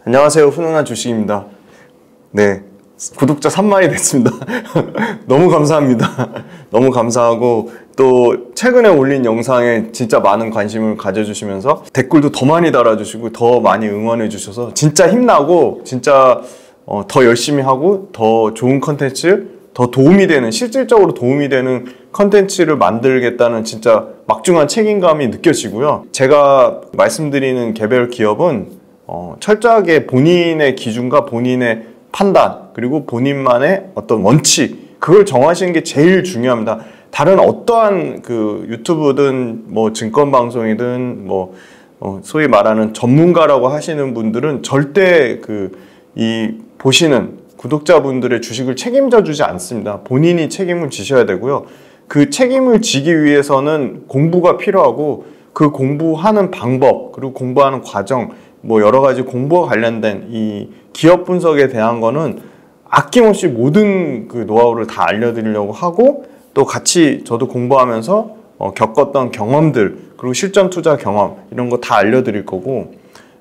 안녕하세요. 훈훈한 주식입니다. 네, 구독자 3만이 됐습니다. 너무 감사합니다. 너무 감사하고 또 최근에 올린 영상에 진짜 많은 관심을 가져주시면서 댓글도 더 많이 달아주시고 더 많이 응원해 주셔서 진짜 힘나고 진짜 더 열심히 하고 더 좋은 컨텐츠, 더 도움이 되는, 실질적으로 도움이 되는 컨텐츠를 만들겠다는 진짜 막중한 책임감이 느껴지고요. 제가 말씀드리는 개별 기업은 철저하게 본인의 기준과 본인의 판단, 그리고 본인만의 어떤 원칙, 그걸 정하시는 게 제일 중요합니다. 다른 어떠한 그 유튜브든 뭐 증권방송이든 뭐 소위 말하는 전문가라고 하시는 분들은 절대 이 보시는 구독자분들의 주식을 책임져 주지 않습니다. 본인이 책임을 지셔야 되고요. 그 책임을 지기 위해서는 공부가 필요하고 그 공부하는 방법, 그리고 공부하는 과정, 뭐 여러 가지 공부와 관련된 이 기업 분석에 대한 거는 아낌없이 모든 그 노하우를 다 알려드리려고 하고, 또 같이 저도 공부하면서 겪었던 경험들, 그리고 실전 투자 경험 이런 거 다 알려드릴 거고,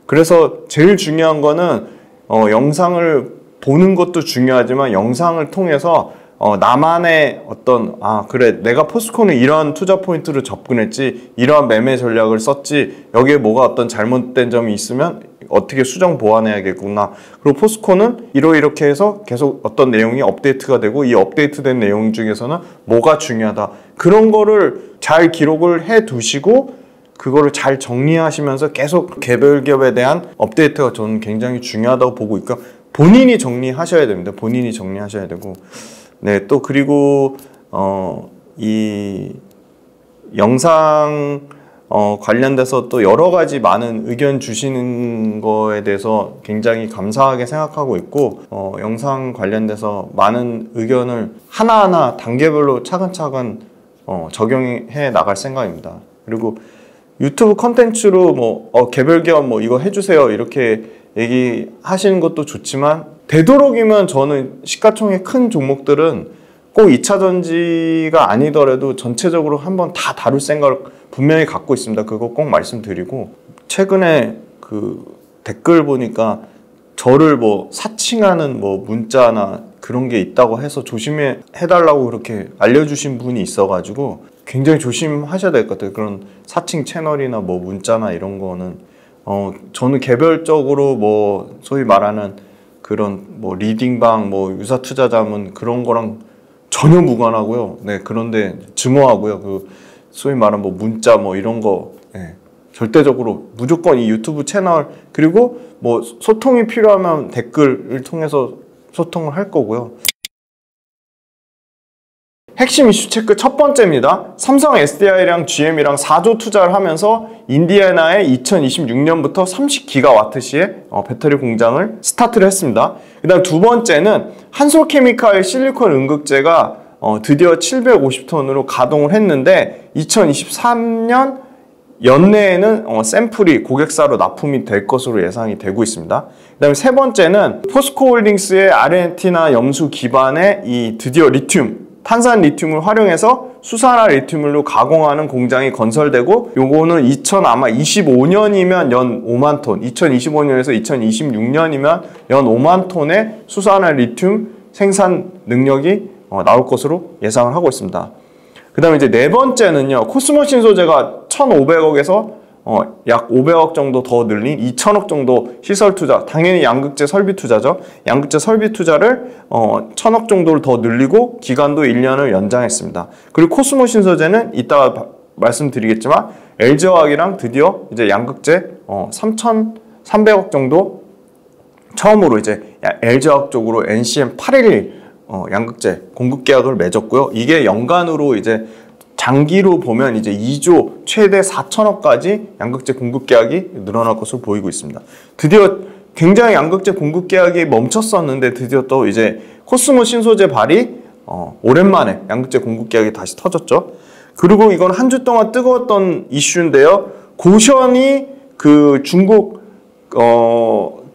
그래서 제일 중요한 거는 영상을 보는 것도 중요하지만 영상을 통해서 나만의 어떤 그래, 내가 포스코는 이러한 투자 포인트로 접근했지, 이러한 매매 전략을 썼지, 여기에 뭐가 어떤 잘못된 점이 있으면 어떻게 수정 보완해야겠구나, 그리고 포스코는 이렇게 해서 계속 어떤 내용이 업데이트가 되고, 이 업데이트된 내용 중에서는 뭐가 중요하다, 그런 거를 잘 기록을 해 두시고 그거를 잘 정리하시면서 계속 개별 기업에 대한 업데이트가 저는 굉장히 중요하다고 보고 있고, 본인이 정리하셔야 됩니다. 본인이 정리하셔야 되고, 네, 또 그리고 이 영상 관련돼서 또 여러 가지 많은 의견 주시는 거에 대해서 굉장히 감사하게 생각하고 있고, 영상 관련돼서 많은 의견을 하나하나 단계별로 차근차근 적용해 나갈 생각입니다. 그리고 유튜브 컨텐츠로 뭐 개별 기업 뭐 이거 해주세요 이렇게 얘기하시는 것도 좋지만, 되도록이면 저는 시가총액 큰 종목들은 꼭 2차전지가 아니더라도 전체적으로 한번 다 다룰 생각을 분명히 갖고 있습니다. 그거 꼭 말씀드리고, 최근에 그 댓글 보니까 저를 뭐 사칭하는 뭐 문자나 그런 게 있다고 해서 조심해 해달라고 그렇게 알려주신 분이 있어가지고 굉장히 조심하셔야 될 것 같아요. 그런 사칭 채널이나 뭐 문자나 이런 거는 저는 개별적으로 뭐 소위 말하는 그런 뭐 리딩방, 뭐 유사투자자문 그런 거랑 전혀 무관하고요. 네, 그런데 증오하고요. 그 소위 말하는 뭐 문자 뭐 이런 거, 네, 절대적으로 무조건 이 유튜브 채널, 그리고 뭐 소통이 필요하면 댓글을 통해서 소통을 할 거고요. 핵심 이슈 체크 첫 번째입니다. 삼성 SDI랑 GM이랑 4조 투자를 하면서 인디애나에 2026년부터 30GW시의 배터리 공장을 스타트를 했습니다. 그 다음 두 번째는 한솔케미칼 실리콘 응급제가 드디어 750톤으로 가동을 했는데 2023년 연내에는 샘플이 고객사로 납품이 될 것으로 예상이 되고 있습니다. 그 다음에 세 번째는 포스코홀딩스의 아르헨티나 염수 기반의 이 드디어 리튬, 탄산 리튬을 활용해서 수산화 리튬으로 가공하는 공장이 건설되고, 요거는 아마 25년이면 연 5만 톤, 2025년에서 2026년이면 연 5만 톤의 수산화 리튬 생산 능력이 나올 것으로 예상을 하고 있습니다. 그 다음에 이제 네 번째는요, 코스모 신소재가 1,500억에서 약 500억 정도 더 늘린 2,000억 정도 시설 투자, 당연히 양극재 설비 투자죠. 양극재 설비 투자를 1,000억 정도를 더 늘리고 기간도 1년을 연장했습니다. 그리고 코스모 신소재는 이따가 말씀드리겠지만 LG화학이랑 드디어 이제 양극재 3,300억 정도 처음으로 이제 LG화학 쪽으로 NCM 811 양극재 공급 계약을 맺었고요. 이게 연간으로 이제 장기로 보면 이제 2조 최대 4천억까지 양극재 공급 계약이 늘어날 것으로 보이고 있습니다. 드디어 굉장히 양극재 공급 계약이 멈췄었는데 드디어 또 이제 코스모 신소재 발이 오랜만에 양극재 공급 계약이 다시 터졌죠. 그리고 이건 한 주 동안 뜨거웠던 이슈인데요. 고션이 그 중국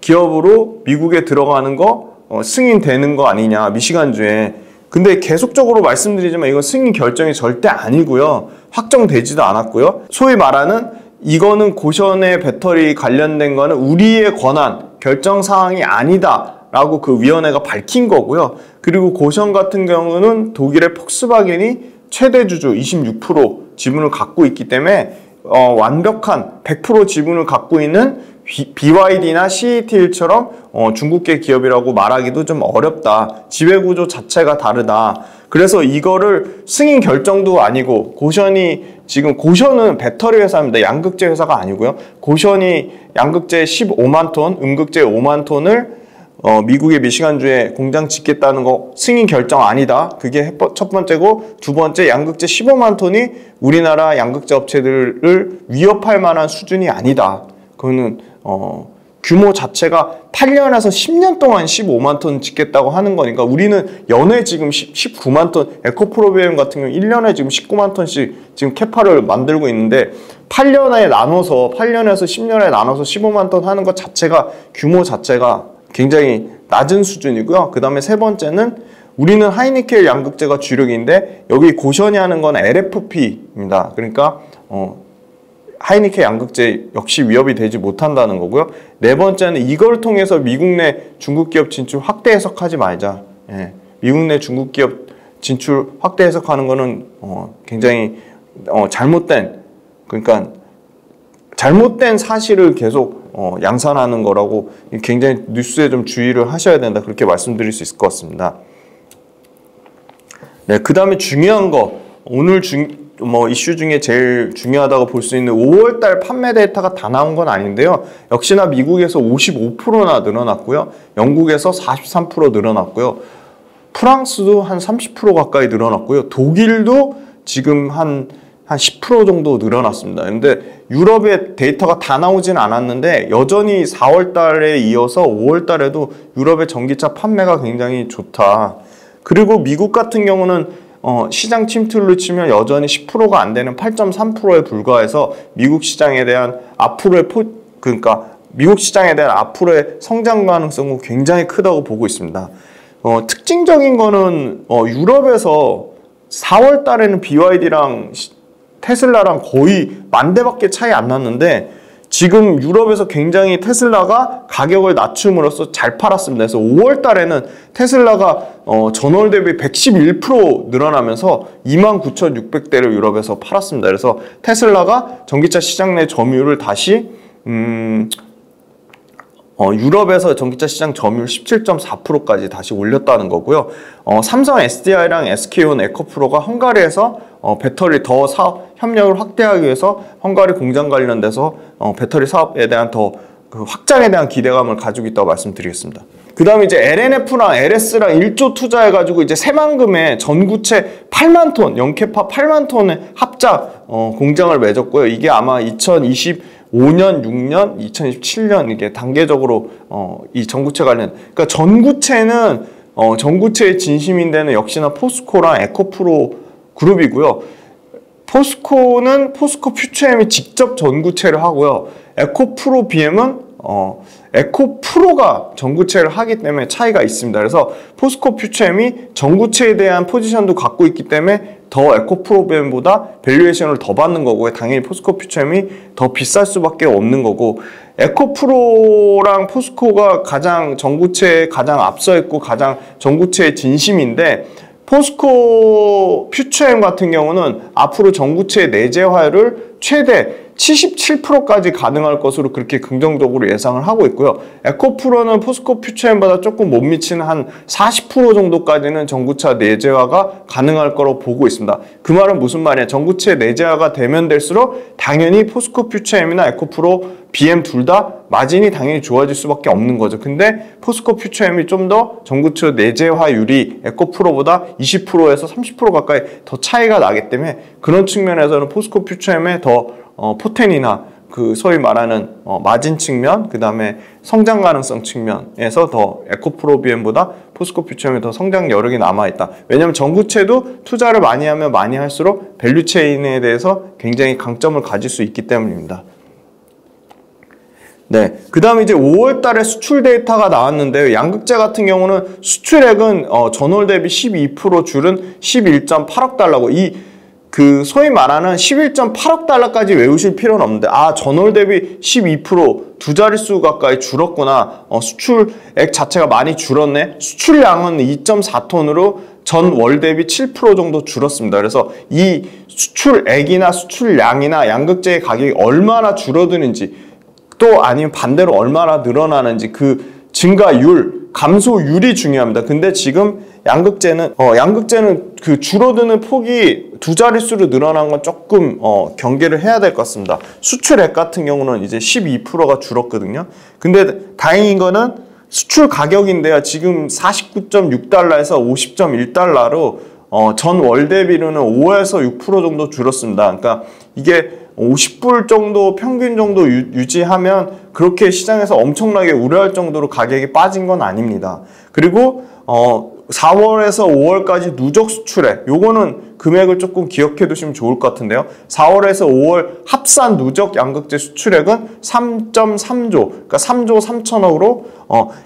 기업으로 미국에 들어가는 거 승인되는 거 아니냐, 미시간주에. 근데 계속적으로 말씀드리지만 이건 승인 결정이 절대 아니고요. 확정되지도 않았고요. 소위 말하는 이거는 고션의 배터리 관련된 거는 우리의 권한, 결정 사항이 아니다라고 그 위원회가 밝힌 거고요. 그리고 고션 같은 경우는 독일의 폭스바겐이 최대 주주 26% 지분을 갖고 있기 때문에 완벽한 100% 지분을 갖고 있는 BYD나 CATL처럼 중국계 기업이라고 말하기도 좀 어렵다. 지배구조 자체가 다르다. 그래서 이거를 승인 결정도 아니고 지금 고션은 배터리 회사입니다. 양극재 회사가 아니고요. 고션이 양극재 15만 톤, 음극재 5만 ton을 미국의 미시간주에 공장 짓겠다는 거 승인 결정 아니다. 그게 첫 번째고, 두 번째 양극재 15만 ton이 우리나라 양극재 업체들을 위협할 만한 수준이 아니다. 그거는 규모 자체가 8년에서 10년 동안 15만 톤 짓겠다고 하는 거니까, 우리는 연에 지금 19만 톤, 에코프로비엠 같은 경우 1년에 지금 19만 톤씩 지금 캐파를 만들고 있는데 8년에서 10년에 나눠서 15만 톤 하는 것 자체가, 규모 자체가 굉장히 낮은 수준이고요. 그 다음에 세 번째는 우리는 하이니켈 양극재가 주력인데 여기 고션이 하는 건 LFP입니다. 그러니까 하이니켈 양극재 역시 위협이 되지 못한다는 거고요. 네 번째는 이걸 통해서 미국 내 중국 기업 진출 확대 해석하지 말자. 예, 미국 내 중국 기업 진출 확대 해석하는 거는 굉장히 잘못된 사실을 계속 양산하는 거라고 굉장히 뉴스에 좀 주의를 하셔야 된다. 그렇게 말씀드릴 수 있을 것 같습니다. 네, 그 다음에 중요한 거, 오늘 이슈 중에 제일 중요하다고 볼 수 있는 5월달 판매 데이터가 다 나온 건 아닌데요. 역시나 미국에서 55%나 늘어났고요. 영국에서 43% 늘어났고요. 프랑스도 한 30% 가까이 늘어났고요. 독일도 지금 한 10% 정도 늘어났습니다. 근데 유럽의 데이터가 다 나오진 않았는데 여전히 4월달에 이어서 5월달에도 유럽의 전기차 판매가 굉장히 좋다. 그리고 미국 같은 경우는 시장 침투율로 치면 여전히 10%가 안 되는 8.3%에 불과해서 미국 시장에 대한 앞으로의 미국 시장에 대한 앞으로의 성장 가능성은 굉장히 크다고 보고 있습니다. 특징적인 거는 유럽에서 4월 달에는 BYD랑 테슬라랑 거의 10,000대밖에 차이 안 났는데 지금 유럽에서 굉장히 테슬라가 가격을 낮춤으로써 잘 팔았습니다. 그래서 5월 달에는 테슬라가 전월 대비 111% 늘어나면서 29,600대를 유럽에서 팔았습니다. 그래서 테슬라가 전기차 시장 내 점유율을 다시 유럽에서 전기차 시장 점유율 17.4%까지 다시 올렸다는 거고요. 삼성 SDI랑 SK온 에코프로가 헝가리에서 배터리 더 사업 협력을 확대하기 위해서 헝가리 공장 관련돼서 배터리 사업에 대한 그 확장에 대한 기대감을 가지고 있다고 말씀드리겠습니다. 그 다음에 이제 LNF랑 LS랑 1조 투자해가지고 이제 새만금에 전구체 8만 톤, 연캐파 8만 톤의 합작 공장을 맺었고요. 이게 아마 2025년, 6년, 2027년 이게 단계적으로 이 전구체 관련, 그러니까 전구체는 전구체의 진심인 데는 역시나 포스코랑 에코프로 그룹이고요. 포스코는 포스코 퓨처엠이 직접 전구체를 하고요. 에코프로 BM은 에코프로가 전구체를 하기 때문에 차이가 있습니다. 그래서 포스코 퓨처엠이 전구체에 대한 포지션도 갖고 있기 때문에 더 에코프로 BM보다 밸류에이션을 더 받는 거고요. 당연히 포스코 퓨처엠이 더 비쌀 수밖에 없는 거고, 에코프로랑 포스코가 가장 전구체에 가장 앞서 있고 가장 전구체의 진심인데, 포스코 퓨처엠 같은 경우는 앞으로 전구체 내재화율을 최대 77%까지 가능할 것으로 그렇게 긍정적으로 예상을 하고 있고요. 에코프로는 포스코 퓨처엠보다 조금 못 미치는 한 40% 정도까지는 전구차 내재화가 가능할 거로 보고 있습니다. 그 말은 무슨 말이냐? 전구체 내재화가 되면 될수록 당연히 포스코 퓨처엠이나 에코프로 BM 둘 다 마진이 당연히 좋아질 수밖에 없는 거죠. 근데 포스코 퓨처엠이 좀 더 전구체 내재화율이 에코프로보다 20%에서 30% 가까이 더 차이가 나기 때문에 그런 측면에서는 포스코 퓨처엠의 더 포텐이나 그 소위 말하는 마진 측면, 그 다음에 성장 가능성 측면에서 더 에코프로 BM보다 포스코 퓨처엠이 더 성장 여력이 남아있다. 왜냐하면 전구체도 투자를 많이 하면 많이 할수록 밸류체인에 대해서 굉장히 강점을 가질 수 있기 때문입니다. 네, 그 다음에 이제 5월 달에 수출 데이터가 나왔는데요. 양극재 같은 경우는 수출액은 전월 대비 12% 줄은 11.8억 달러고, 그 소위 말하는 11.8억 달러까지 외우실 필요는 없는데 전월 대비 12%두 자릿수 가까이 줄었구나. 수출액 자체가 많이 줄었네. 수출량은 2.4톤으로 전월 대비 7% 정도 줄었습니다. 그래서 이 수출액이나 수출량이나 양극재의 가격이 얼마나 줄어드는지 또 아니면 반대로 얼마나 늘어나는지 그 증가율, 감소율이 중요합니다. 근데 지금 양극재는 그 줄어드는 폭이 두 자릿수로 늘어난 건 조금 경계를 해야 될 것 같습니다. 수출액 같은 경우는 이제 12%가 줄었거든요. 근데 다행인 거는 수출 가격인데요. 지금 49.6달러에서 50.1달러로 전월 대비로는 5에서 6% 정도 줄었습니다. 그러니까 이게 50불 정도 평균 정도 유지하면 그렇게 시장에서 엄청나게 우려할 정도로 가격이 빠진 건 아닙니다. 그리고 4월에서 5월까지 누적 수출액, 요거는 금액을 조금 기억해 두시면 좋을 것 같은데요. 4월에서 5월 합산 누적 양극재 수출액은 3.3조, 그러니까 3조 3천억으로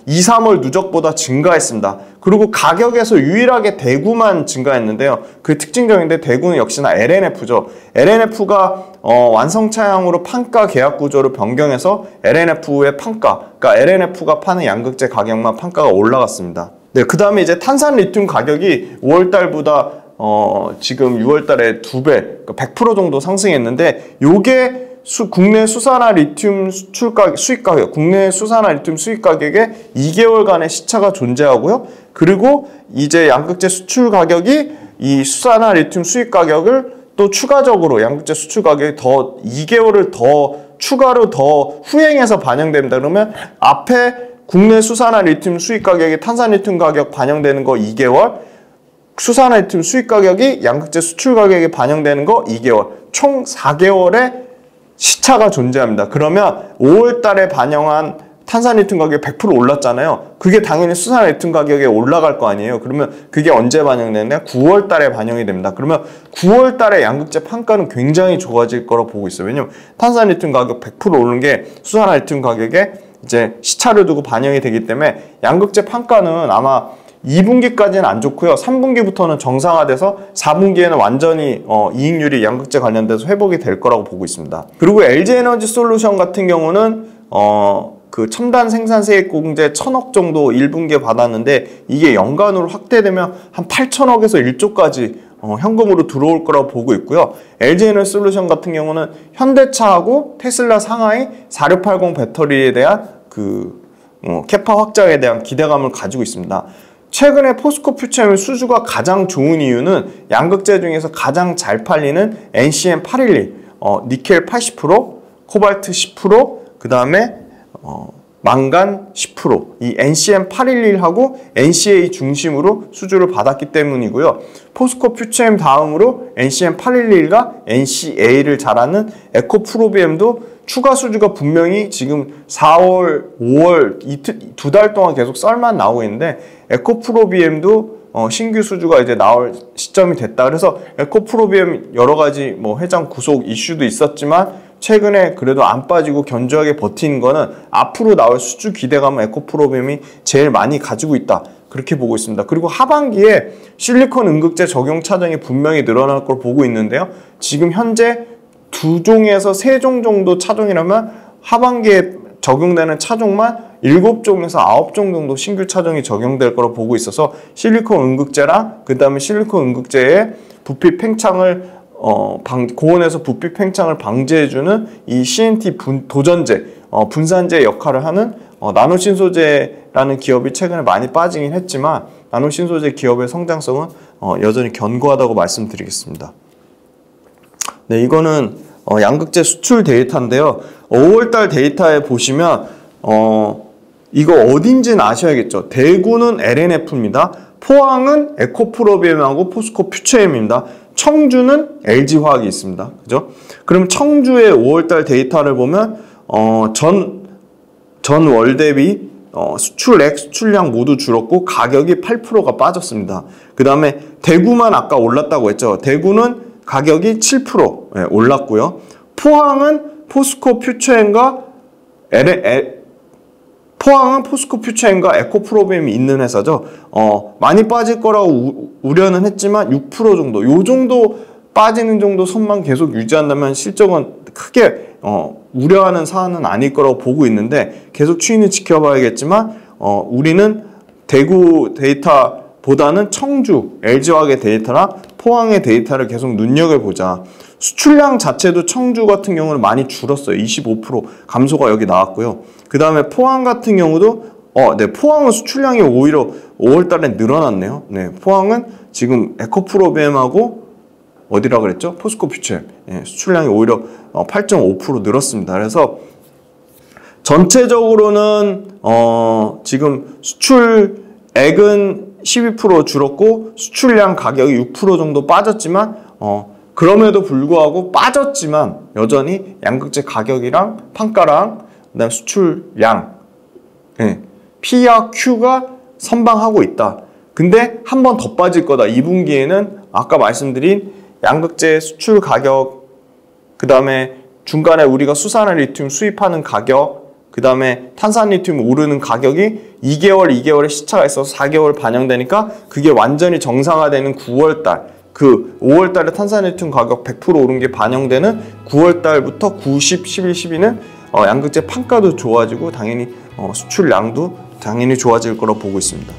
2, 3월 누적보다 증가했습니다. 그리고 가격에서 유일하게 대구만 증가했는데요. 그 특징적인데 대구는 역시나 LNF죠. LNF가 완성차량으로 판가 계약 구조를 변경해서 LNF의 판가, 그러니까 LNF가 파는 양극재 가격만 판가가 올라갔습니다. 네, 그 다음에 이제 탄산 리튬 가격이 5월달보다 지금 6월달에 2배, 그러니까 100% 정도 상승했는데 요게 국내 수산화 리튬 수입 가격, 국내 수산화 리튬 수입 가격에 2개월간의 시차가 존재하고요. 그리고 이제 양극재 수출 가격이 이 수산화 리튬 수입 가격을 또 추가적으로 양극재 수출 가격이 더 2개월을 더 추가로 더 후행해서 반영됩니다. 그러면 앞에 국내 수산화 리튬 수입 가격이 탄산 리튬 가격 반영되는 거 2개월, 수산화 리튬 수입 가격이 양극재 수출 가격에 반영되는 거 2개월, 총 4개월의 시차가 존재합니다. 그러면 5월 달에 반영한 탄산 리튬 가격이 100% 올랐잖아요. 그게 당연히 수산화 리튬 가격에 올라갈 거 아니에요. 그러면 그게 언제 반영되느냐? 9월 달에 반영이 됩니다. 그러면 9월 달에 양극재 판가는 굉장히 좋아질 거라고 보고 있어요. 왜냐면 탄산 리튬 가격 100% 오른 게 수산화 리튬 가격에 이제 시차를 두고 반영이 되기 때문에 양극재 판가는 아마 2분기까지는 안 좋고요. 3분기부터는 정상화돼서 4분기에는 완전히 이익률이 양극재 관련돼서 회복이 될 거라고 보고 있습니다. 그리고 LG에너지 솔루션 같은 경우는 그 첨단 생산 세액 공제 1,000억 정도 1분기에 받았는데 이게 연간으로 확대되면 한 8천억에서 1조까지 현금으로 들어올 거라고 보고 있고요. LG에너지 솔루션 같은 경우는 현대차하고 테슬라 상하이 4680 배터리에 대한 캐파 확장에 대한 기대감을 가지고 있습니다. 최근에 포스코 퓨처엠의 수주가 가장 좋은 이유는 양극재 중에서 가장 잘 팔리는 NCM 811, 니켈 80%, 코발트 10%, 그 다음에 망간 10%, 이 NCM 811하고 NCA 중심으로 수주를 받았기 때문이고요. 포스코 퓨처엠 다음으로 NCM 811과 NCA를 잘하는 에코프로비엠도 추가 수주가 분명히 지금 4월, 5월 두 달 동안 계속 썰만 나오고 있는데 에코프로비엠도 신규 수주가 이제 나올 시점이 됐다. 그래서 에코프로비엠 여러 가지 회장 구속 이슈도 있었지만 최근에 그래도 안 빠지고 견조하게 버티는 거는 앞으로 나올 수주 기대감은 에코프로비엠이 제일 많이 가지고 있다. 그렇게 보고 있습니다. 그리고 하반기에 실리콘 음극재 적용 차종이 분명히 늘어날 걸 보고 있는데요. 지금 현재 2종에서 3종 정도 차종이라면 하반기에 적용되는 차종만 7종에서 9종 정도 신규 차종이 적용될 거로 보고 있어서 실리콘 음극재랑 그 다음에 실리콘 음극재의 부피 팽창을 고온에서 부피 팽창을 방지해주는 이 CNT 도전제, 분산제 역할을 하는 나노신소재라는 기업이 최근에 많이 빠지긴 했지만 나노신소재 기업의 성장성은 여전히 견고하다고 말씀드리겠습니다. 네, 이거는 양극재 수출 데이터인데요. 5월달 데이터에 보시면 이거 어딘지는 아셔야겠죠. 대구는 LNF입니다. 포항은 에코프로비엠하고 포스코 퓨처엠입니다. 청주는 LG화학이 있습니다. 그죠? 그럼 청주의 5월달 데이터를 보면 전월 대비 수출액, 수출량 모두 줄었고 가격이 8%가 빠졌습니다. 그 다음에 대구만 아까 올랐다고 했죠. 대구는 가격이 7% 올랐고요. 포항은 포스코 퓨처엠과 에코프로비엠이 있는 회사죠. 많이 빠질 거라고 우려는 했지만 6% 정도, 요 정도 빠지는 정도 선만 계속 유지한다면 실적은 크게 우려하는 사안은 아닐 거라고 보고 있는데 계속 추이는 지켜봐야겠지만 우리는 대구 데이터보다는 청주, LG화학의 데이터나 포항의 데이터를 계속 눈여겨보자. 수출량 자체도 청주 같은 경우는 많이 줄었어요. 25% 감소가 여기 나왔고요. 그 다음에 포항 같은 경우도 네, 포항은 수출량이 오히려 5월달에 늘어났네요. 네, 포항은 지금 에코프로비엠하고 어디라 그랬죠? 포스코퓨처엠. 예, 수출량이 오히려 8.5% 늘었습니다. 그래서 전체적으로는 지금 수출액은 12% 줄었고 수출량 가격이 6% 정도 빠졌지만 그럼에도 불구하고 빠졌지만 여전히 양극재 가격이랑 판가랑 그다음 수출량 P와 Q가 선방하고 있다. 근데 한 번 더 빠질 거다. 2분기에는 아까 말씀드린 양극재 수출 가격, 그 다음에 중간에 우리가 수산화 리튬 수입하는 가격, 그 다음에 탄산 리튬 오르는 가격이 2개월의 시차가 있어서 4개월 반영되니까 그게 완전히 정상화되는 9월달, 그 5월달에 탄산 리튬 가격 100% 오른 게 반영되는 9월달부터 9, 10, 11, 12는 양극재 판가도 좋아지고 당연히 수출량도 당연히 좋아질 거라고 보고 있습니다.